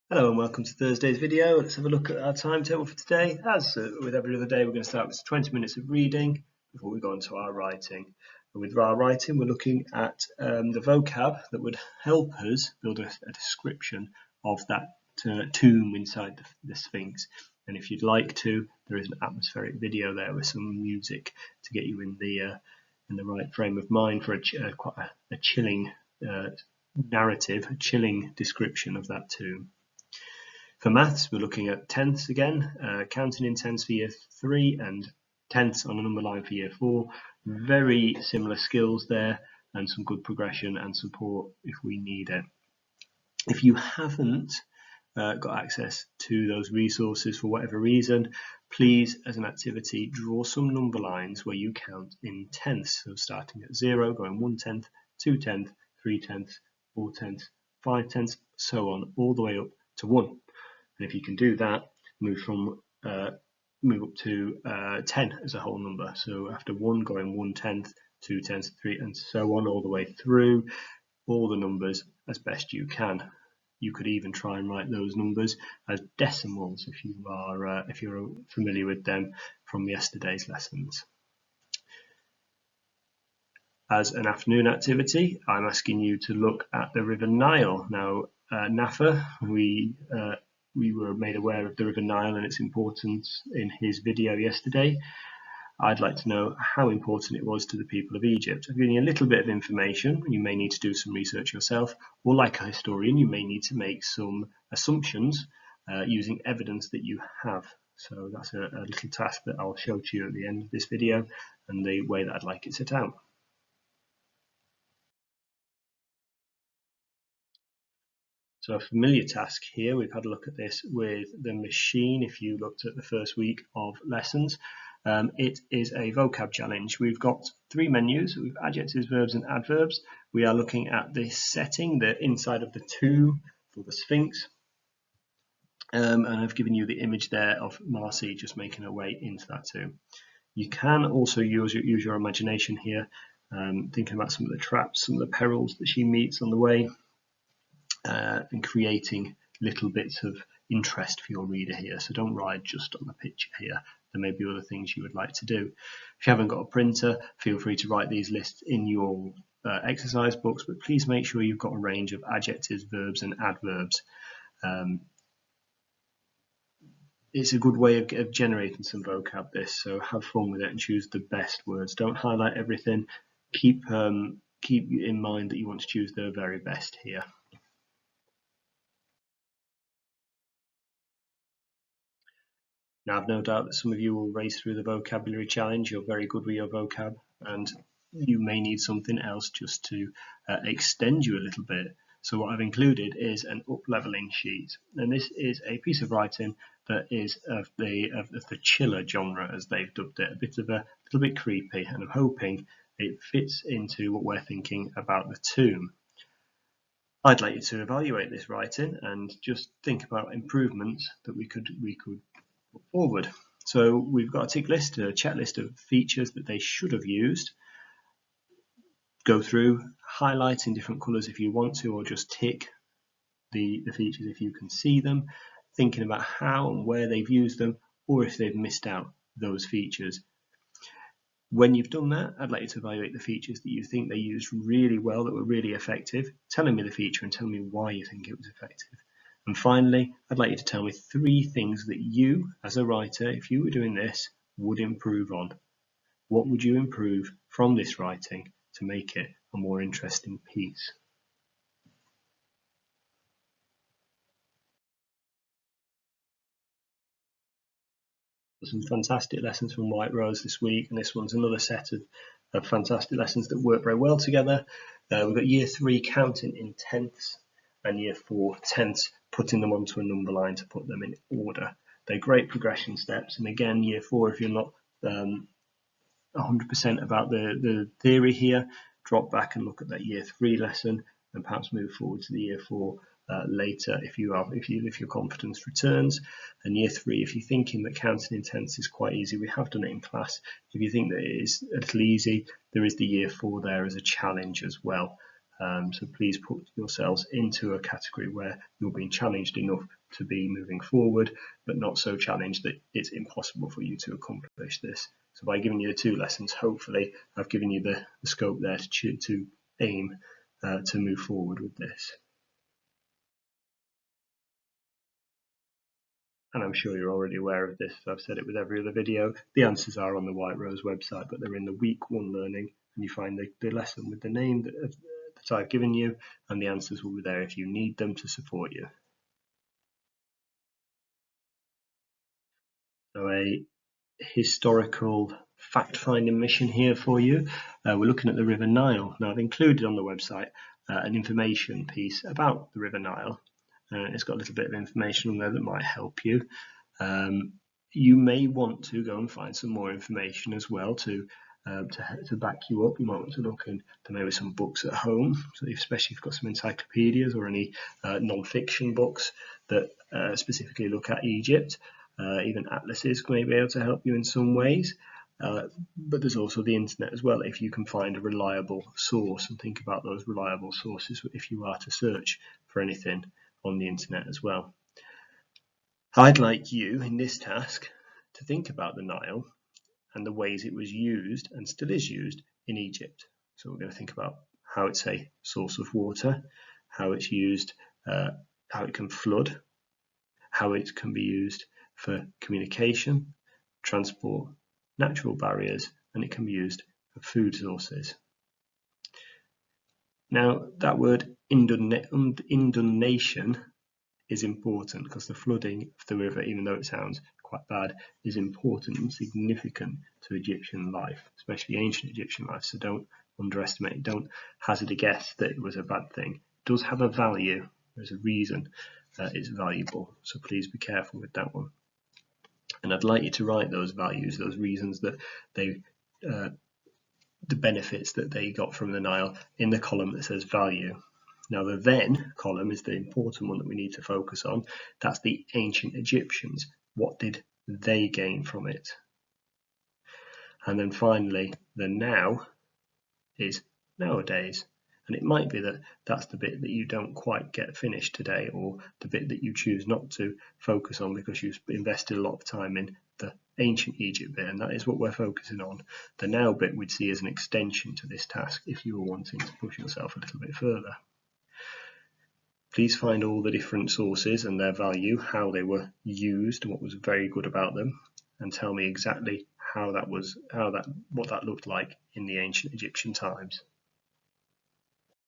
Hello and welcome to Thursday's video. Let's have a look at our timetable for today. As with every other day, we're going to start with 20 minutes of reading before we go on to our writing. And with our writing, we're looking at the vocab that would help us build a description of that tomb inside the Sphinx. And if you'd like to, there is an atmospheric video there with some music to get you in the right frame of mind for quite a chilling narrative, a chilling description of that tomb. For maths, we're looking at tenths again, counting in tenths for year 3 and tenths on a number line for year 4. Very similar skills there and some good progression and support if we need it. If you haven't got access to those resources for whatever reason, please, as an activity, draw some number lines where you count in tenths. So starting at 0, going 1 tenth, 2 tenths, 3 tenths, 4 tenths, 5 tenths, so on, all the way up to 1. And if you can do that, move up to 10 as a whole number. So after 1, going 1 tenth, 2 tenths, 3, and so on, all the way through all the numbers as best you can. You could even try and write those numbers as decimals if you're familiar with them from yesterday's lessons. As an afternoon activity, I'm asking you to look at the River Nile. Now, Nafa, we were made aware of the River Nile and its importance in his video yesterday. I'd like to know how important it was to the people of Egypt. I've given you a little bit of information. You may need to do some research yourself, or like a historian, you may need to make some assumptions using evidence that you have. So that's a little task that I'll show to you at the end of this video and the way that I'd like it set out. So a familiar task here, we've had a look at this with the machine if you looked at the first week of lessons. It is a vocab challenge. We've got 3 menus with adjectives, verbs and adverbs. We are looking at this setting, the inside of the tomb for the Sphinx. And I've given you the image there of Marcy just making her way into that tomb. You can also use your imagination here, thinking about some of the traps, some of the perils that she meets on the way. And creating little bits of interest for your reader here. So don't ride just on the picture here. There may be other things you would like to do. If you haven't got a printer, feel free to write these lists in your exercise books, but please make sure you've got a range of adjectives, verbs and adverbs. It's a good way of generating some vocab, this, so have fun with it and choose the best words. Don't highlight everything. Keep in mind that you want to choose the very best here. Now, I've no doubt that some of you will race through the vocabulary challenge. You're very good with your vocab, and you may need something else just to extend you a little bit. So what I've included is an up-leveling sheet, and this is a piece of writing that is of the chiller genre, as they've dubbed it, a little bit creepy, and I'm hoping it fits into what we're thinking about the tomb. I'd like you to evaluate this writing and just think about improvements that we could put forward. So we've got a tick list, a checklist of features that they should have used. Go through, highlight in different colours if you want to, or just tick the features if you can see them, thinking about how and where they've used them, or if they've missed out those features. When you've done that, I'd like you to evaluate the features that you think they used really well, that were really effective, telling me the feature and tell me why you think it was effective. And finally, I'd like you to tell me 3 things that you, as a writer, if you were doing this, would improve on. What would you improve from this writing to make it a more interesting piece? Some fantastic lessons from White Rose this week, and this one's another set of fantastic lessons that work very well together. We've got year 3 counting in tenths and year 4 tenths, putting them onto a number line to put them in order. They're great progression steps, and again, year 4, if you're not 100% about the theory here, drop back and look at that year 3 lesson and perhaps move forward to the year 4 later if your confidence returns. And year 3, if you're thinking that counting in tenths is quite easy, we have done it in class. If you think that it is a little easy, there is the year 4 there as a challenge as well. So please put yourselves into a category where you're being challenged enough to be moving forward, but not so challenged that it's impossible for you to accomplish this. So by giving you the 2 lessons, hopefully I've given you the scope there to aim to move forward with this. And I'm sure you're already aware of this, I've said it with every other video. The answers are on the White Rose website, but they're in the week 1 learning, and you find the lesson with the name that I've given you, and the answers will be there if you need them to support you. So a historical fact-finding mission here for you. We're looking at the River Nile. Now I've included on the website an information piece about the River Nile. It's got a little bit of information on there that might help you. You may want to go and find some more information as well to back you up. You might want to look into maybe some books at home, so especially if you've got some encyclopedias or any non-fiction books that specifically look at Egypt. Even atlases may be able to help you in some ways. But there's also the internet as well, if you can find a reliable source, and think about those reliable sources if you are to search for anything on the internet as well. I'd like you in this task to think about the Nile and the ways it was used and still is used in Egypt. So we're going to think about how it's a source of water, how it's used, how it can flood, how it can be used for communication, transport, natural barriers, and it can be used for food sources. Now that word inundation is important because the flooding of the river, even though it sounds quite bad, is important and significant to Egyptian life, especially ancient Egyptian life. So don't underestimate it. Don't hazard a guess that it was a bad thing. It does have a value. There's a reason it's valuable. So please be careful with that one. And I'd like you to write those values, those reasons that they, the benefits that they got from the Nile, in the column that says value. Now the then column is the important one that we need to focus on. That's the ancient Egyptians. What did they gain from it? And then finally, the now is nowadays. And it might be that that's the bit that you don't quite get finished today, or the bit that you choose not to focus on because you've invested a lot of time in the ancient Egypt bit, and that is what we're focusing on. The now bit we'd see as an extension to this task if you were wanting to push yourself a little bit further. Please find all the different sources and their value, how they were used, what was very good about them, and tell me exactly what that looked like in the ancient Egyptian times.